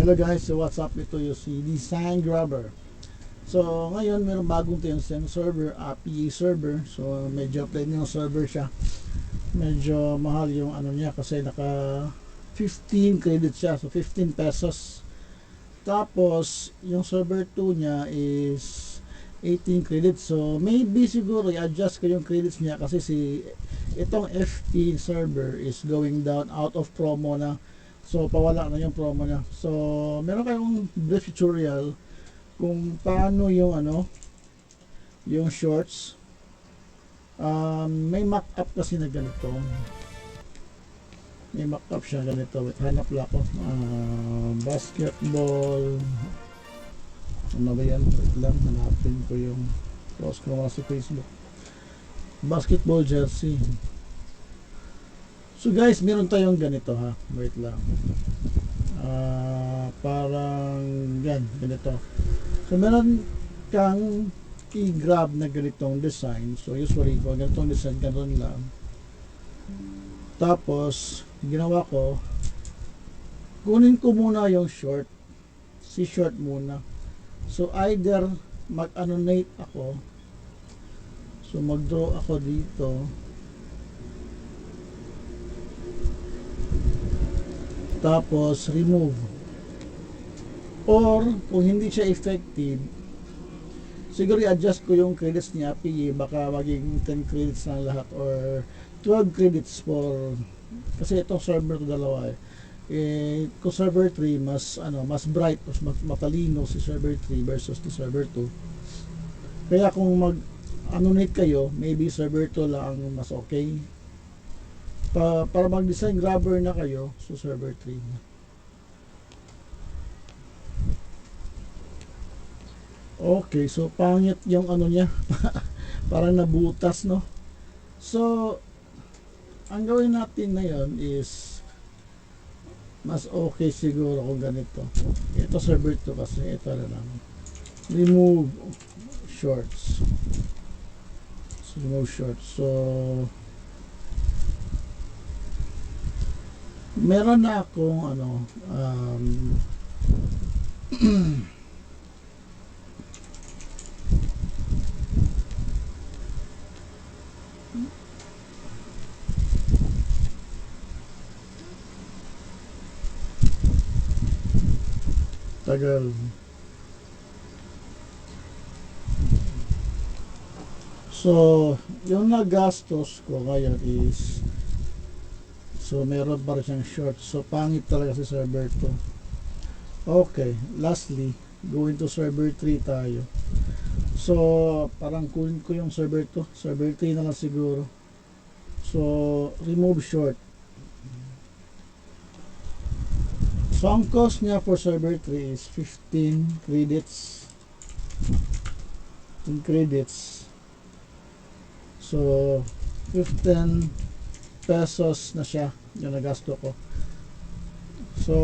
Hello guys, so what's up? Ito yung si Design Grabber. So ngayon meron bagong TNSM server, API server. So medyo premium server siya. Medyo mahal yung ano niya kasi naka 15 credits siya. So 15 pesos. Tapos yung server 2 niya is 18 credits. So maybe siguro i-adjust ko yung credits niya kasi itong FT server is going down, out of promo na. So pawala na yung promo niya. So meron kayong brief tutorial kung paano yung yung shorts. May mock-up kasi na ganito. May mock-up siya ganito. Wait, hanap lang ako. Basketball. Ano ba yan? Wait lang, hanapin ko yung post ko sa Facebook. Basketball jersey. So guys, meron tayong ganito ha. Wait lang. Parang yan, ganito. So meron kang i-grab na ganitong design. So usually, kung ganitong design, ganoon lang. Tapos, ginawa ko, kunin ko muna yung short. Si short muna. So either mag-annotate ako. So mag-draw ako dito. Tapos remove, or kung hindi siya effective, siguro i-adjust ko yung credits niya API, baka maging 10 credits na lahat or 12 credits for, kasi itong server to dalawa kung server 3 mas bright, mas matalino si server 3 versus the server 2. Kaya kung mag-annotate kayo, maybe server 2 lang mas okay. Para mag-design grabber na kayo sa server 3. Okay, so pangit yung ano niya. Parang nabutas, no? So, ang gawin natin na yon is mas okay siguro kung ganito. Ito server 2 kasi ito na lang. Remove shorts. So, remove shorts. So, meron na akong tagal. So, yung nagastos ko ngayon is, so meron pa rin siyang short. So pangit talaga si server 2. Okay, lastly, going to server 3 tayo. So parang kunin ko yung server 2. Server 3 na lang siguro. So remove short. So ang cost niya for server 3 is 15 credits. 15 credits. So 15 pesos na siya yung nagasto ko. So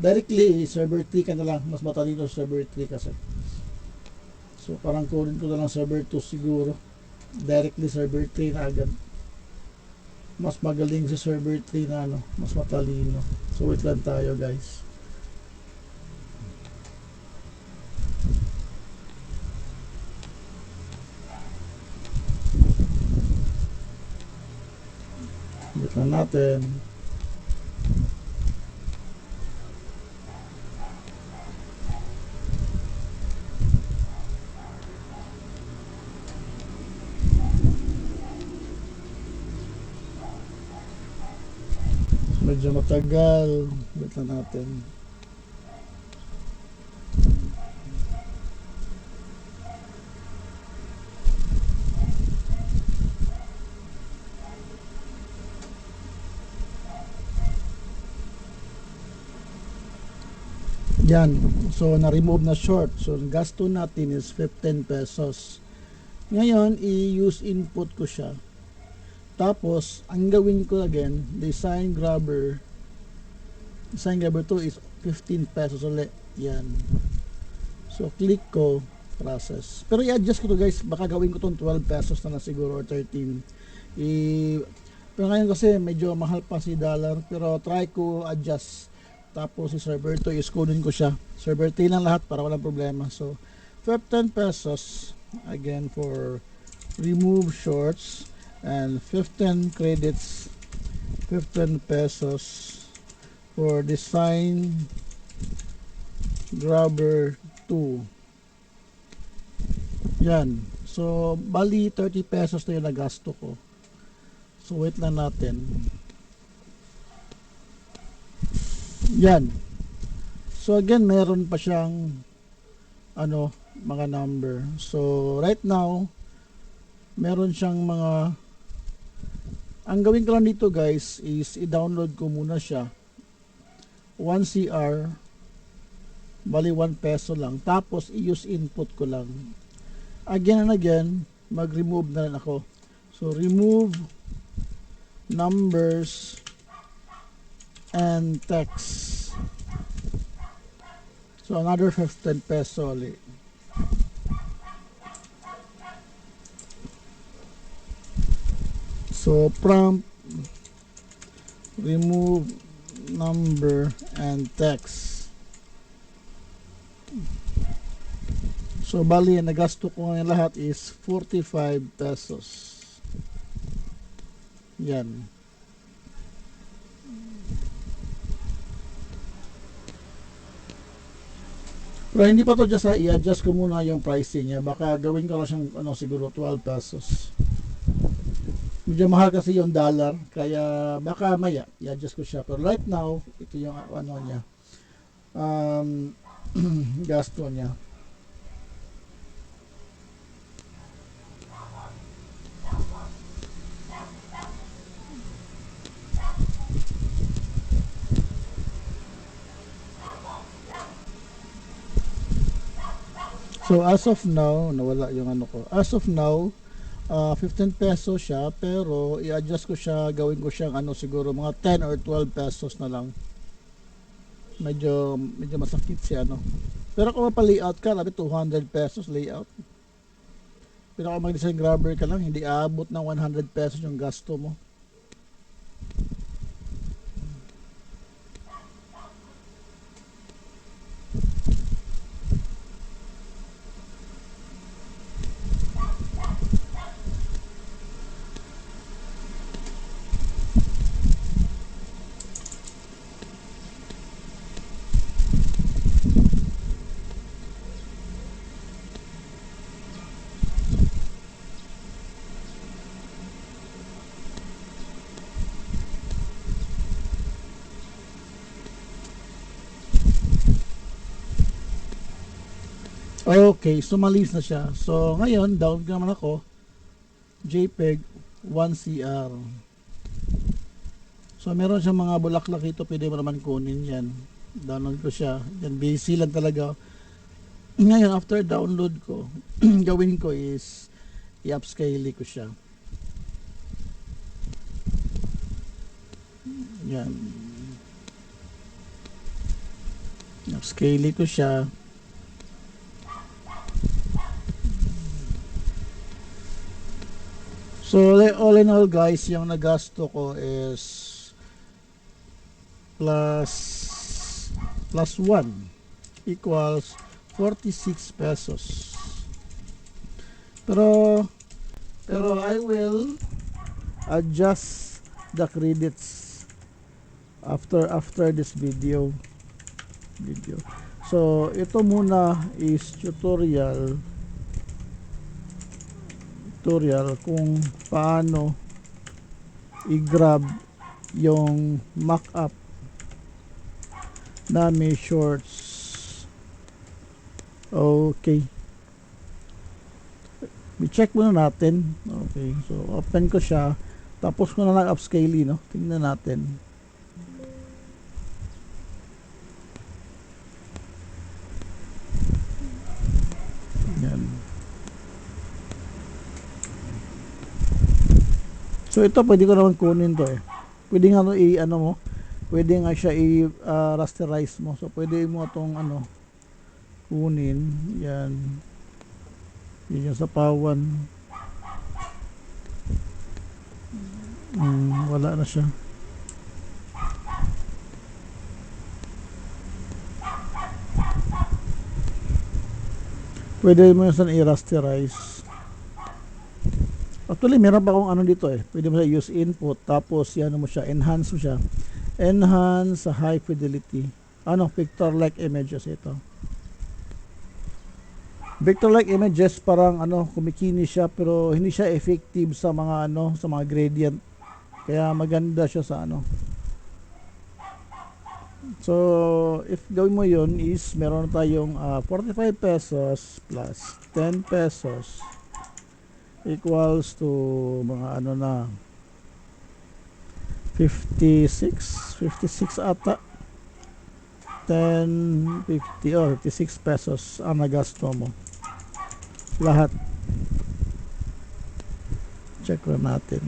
directly server 3 ka na lang, mas matalino server 3 kasi. So parang kunin ko na lang server 2 siguro, directly server 3 na agad. Mas magaling sa server 3 na mas matalino. So wait lang tayo guys. Wait lang natin. Medyo matagal. Wait lang natin. Yan. So na-remove na short. So ang gasto natin is 15 pesos. Ngayon, i-use input ko siya. Tapos, ang gawin ko again, design grabber 2 is 15 pesos ulit. Yan. So, click ko, process. Pero i-adjust ko to guys, baka gawin ko tong 12 pesos na siguro or 13. Pero ngayon kasi medyo mahal pa si dollar, pero try ko adjust Tapos si server 2 is kunin ko siya. Server 3 lang lahat para walang problema. So 15 pesos again for remove shorts, and 15 credits, 15 pesos for design grabber 2. Yan. So bali 30 pesos na yung nagasto ko. So wait lang natin. Yan. So again, meron pa siyang mga number. So right now, meron siyang mga, ang gawin ko lang dito guys is i-download ko muna siya. 1 CR, bali 1 peso lang. Tapos i-use input ko lang. Again and again, mag-remove na rin ako. So remove numbers and text. So another 15 peso ulit. So prompt, remove number and text. So bali, nagasto ko ngayon lahat is 45 pesos. Yan. Pero hindi pa to just i-adjust ko muna yung pricing niya. Baka gawin ko lang siyang siguro 12 pesos. Medyo mahal kasi yung dollar, kaya baka maya i-adjust ko siya. Pero right now, ito yung niya. Gasto niya. So as of now, nawala yung ko. As of now, 15 pesos siya, pero i-adjust ko siya, gawin ko siyang siguro mga 10 or 12 pesos na lang. Medyo masakit siya Pero kung mapa-layout ka, labi 200 pesos layout. Pero kung mag-design grabber ka lang, hindi aabot ng 100 pesos yung gasto mo. Okay, so malis na siya. So ngayon, download naman ako JPEG 1CR. So meron siyang mga bulaklak ito, pwede mo naman kunin yan. Download ko siya. Yan, basic lang talaga. Ngayon, after download ko, gawin ko is i-upscale ko siya. Yan. I-upscale ko siya. So all in all guys, yung nagasto ko is plus 1 equals 46 pesos. Pero I will adjust the credits after this video. So ito muna is tutorial kung paano i-grab yung mock-up na may shorts. Okay, i-check muna natin. Okay, so open ko siya, tapos ko na lang upscale, tingnan natin. Yan. So ito pwede ko naman kunin to Pwede nga pwede nga siya rasterize mo. So pwede mo itong kunin. Yan. Yan yung sapawan. Wala na siya. Pwede mo yung i-rasterize. Actually, meron pa akong ano dito eh. Pwede mo siya use input, tapos yan mo siya, enhance mo siya. Enhance sa high fidelity. Ano, picture-like images ito. Vector-like images parang ano, kumikini siya pero hindi siya effective sa mga ano, sa mga gradient. Kaya maganda siya sa ano. So, if gawin mo yun is meron tayong 45 pesos plus 10 pesos equals to mga ano na 56 ata. 10, 50 or 56 pesos ang nagasto mo. Lahat. Check lang natin.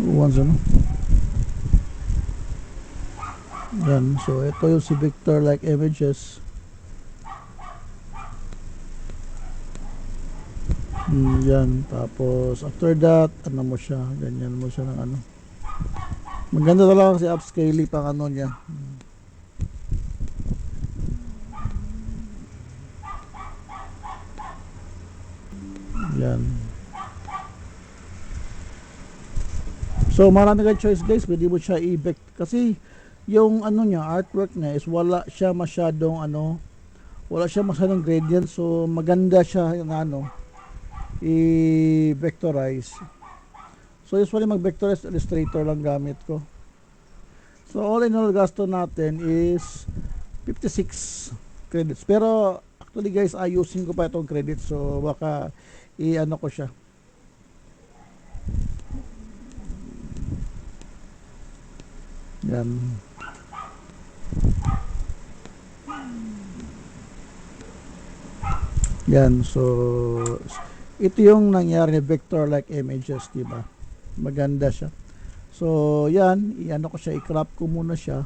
Once ano. Yan. So, ito yung si Vector-like images. Yan. Tapos, after that, ano mo siya. Ganyan mo siya ng ano. Maganda talaga si upscaling pang ano niya. Yan. So marami kang choice guys, pwede mo siya i-vect kasi yung ano niya, artwork niya is wala siya masyadong ano, wala siya masyadong gradient, so maganda siya na ano, i-vectorize. So usually mag-vectorize Illustrator lang gamit ko. So all in all gasto natin is 56 credits. Pero actually guys, ayusin ko pa itong credits, so baka i-ano ko siya. Yan. Yan, so ito yung nangyari ni Vector-like images, diba? Maganda siya. So, yan, i-ano ko siya, i-crop ko muna siya.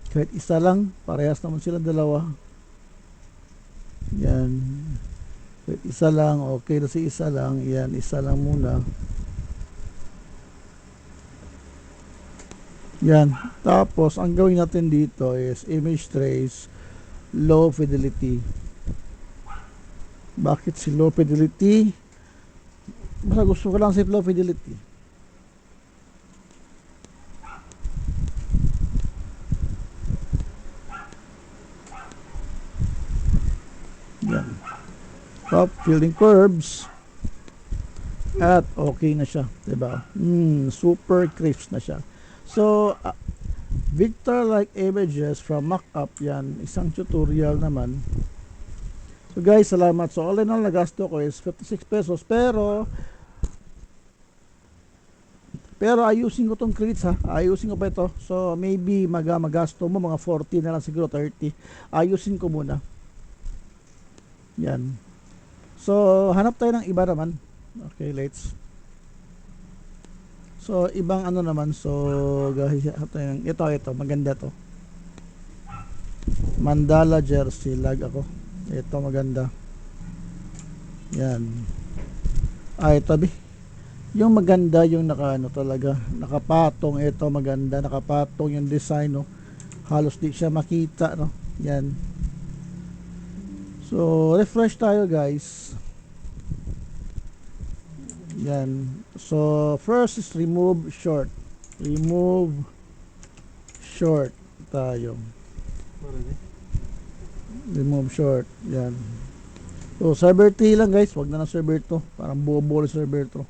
Kahit isa lang, parehas naman silang dalawa. Yan. Kahit isa lang, okay na si isa lang. Yan, isa lang muna. Yan. Tapos, ang gawin natin dito is image trace, low fidelity. Bakit si low fidelity? Basta gusto ko lang si low fidelity. Yan. Top, filling curves. At okay na siya. Diba? Super crisp na siya. So, Vector-like images from mockup, yan, isang tutorial naman. So guys, salamat. So all in all, nagasto ko is 56 pesos. Pero ayusin ko tong credits ha. Ayusin ko pa ito. So maybe magasto mo mga 40 na lang siguro, 30. Ayusin ko muna. Yan. So hanap tayo ng iba naman. Okay, let's. So, ibang ano naman. So, ito, maganda to. Mandala jersey, lag ako. Ito, maganda. Yan. Ito, yung maganda, yung ano talaga, nakapatong. Ito, maganda, nakapatong yung design, no. Halos di siya makita, no. Yan. So, refresh tayo, guys. Yan. So, first is remove short. Remove short tayo. Remove short. Yan. So, server 3 lang guys. Wag na ng server 2. Parang buo-buo server 2.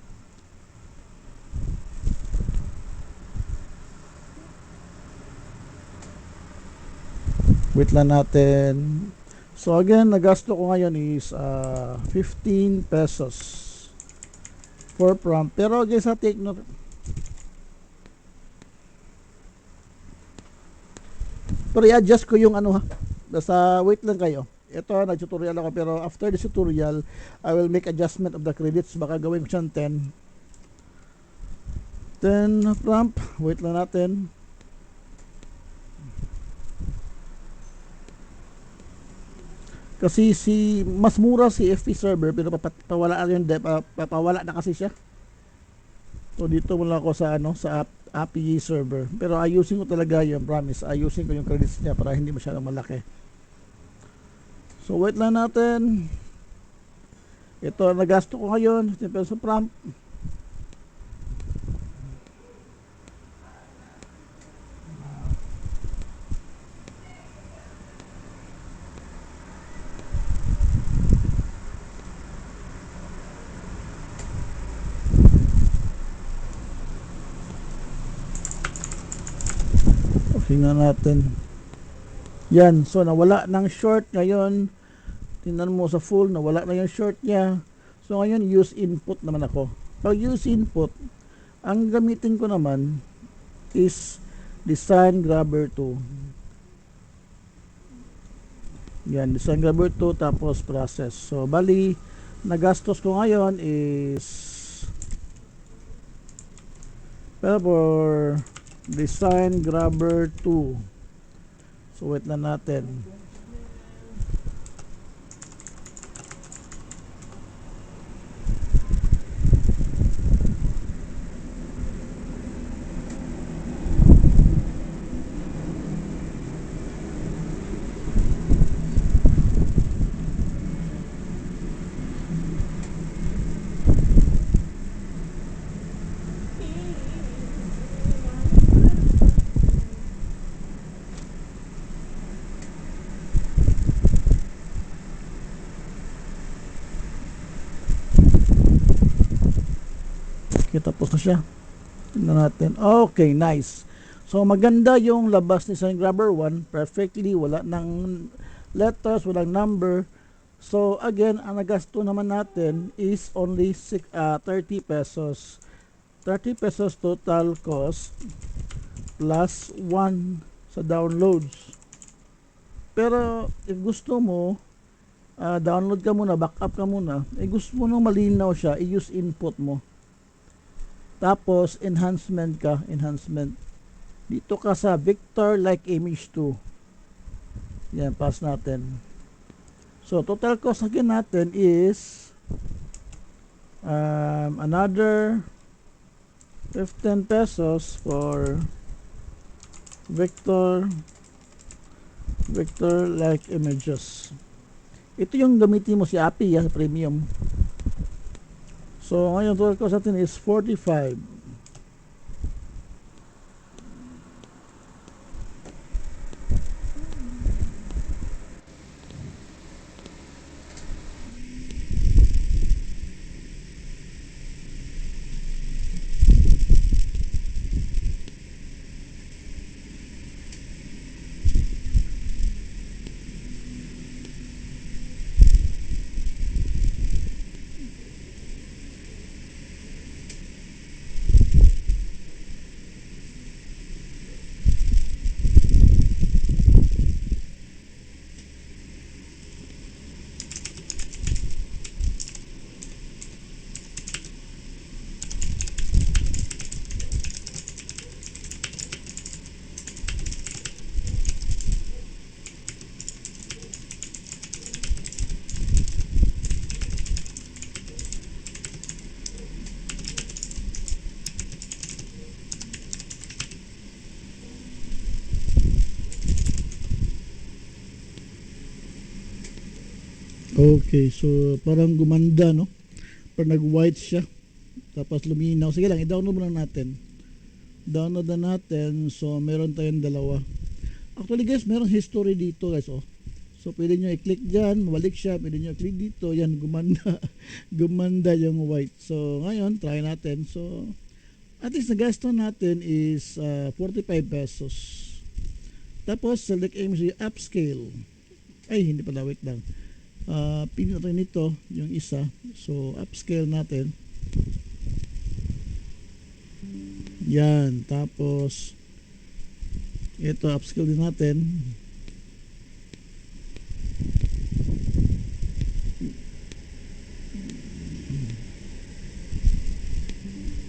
Wait lang natin. So, again, nagasto ko ngayon is 15 pesos. For prompt. Pero guys, take note. Pero i-adjust ko yung ano ha. Basta wait lang kayo. Ito, nag-tutorial ako. Pero after this tutorial, I will make adjustment of the credits. Baka gawin ko siyang 10. 10 prompt. Wait lang natin. Kasi mas mura si FP server pero papawala na kasi siya. So dito muna ako sa ano sa API server. Pero ayusin ko talaga yung promise. Ayusin ko yung credits niya para hindi masyadong malaki. So wait lang natin. Ito nagasto ko ngayon 15 pesos prompt. Tingnan natin. Yan, so nawala ng short ngayon. Tingnan mo sa full, nawala na yung short niya. So ngayon use input naman ako. Pag use input, ang gamitin ko naman is design grabber 2. Yan, design grabber 2 tapos process. So bali, nagastos ko ngayon is for design grabber 2. So wait na natin. Okay, tapos na siya. Tingnan natin. Okay, nice. So maganda yung labas ni Design Grabber 1. Perfectly, wala nang letters, walang number. So again, ang nagasto naman natin is only 30 pesos. 30 pesos total cost plus 1 sa downloads. Pero if gusto mo, download ka muna, backup ka muna. Gusto mo nung malinaw siya, i-use input mo. Tapos enhancement ka, enhancement. Dito ka sa Victor like image 2. Yan, pass natin. So total cost again natin is another 15 pesos for Victor like images. Ito yung gamitin mo si API sa premium. So ngayon total cost natin is 45. Okay, so parang gumanda, no? Parang nag-white siya. Tapos luminaw. Sige lang, i-download muna natin. Download na natin. So, meron tayong dalawa. Actually guys, meron history dito guys, oh. So, pwede nyo i-click dyan, mabalik siya. Pwede nyo i-click dito. Yan, gumanda. Gumanda yung white. So, ngayon, try natin. So, at least nagasto natin is 45 pesos. Tapos, select image upscale. Ay, hindi pala, wait lang. Pinin natin nito, yung isa. So, upscale natin. Yan. Tapos, ito, upscale din natin.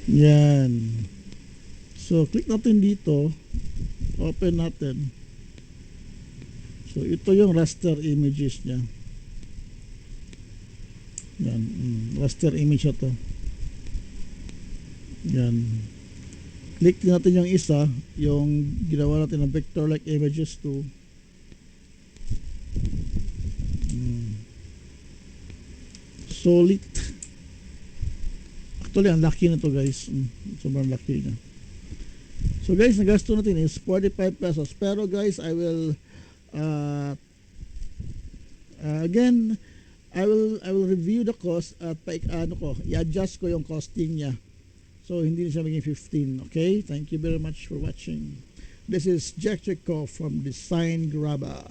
Yan. So, click natin dito. Open natin. So, ito yung raster images niya. Yan, raster image ito. Yan. Click din natin yung isa, yung ginawa natin ng vector like images 2. Solid. Actually, ang laki na to guys. Sobrang laki na. So guys, nagasto natin is 45 pesos. Pero guys, I will again, I will review the cost at i-adjust ko yung costing niya. So hindi na siya maging 15. Okay? Thank you very much for watching. This is Jack Chico from Design Grabber.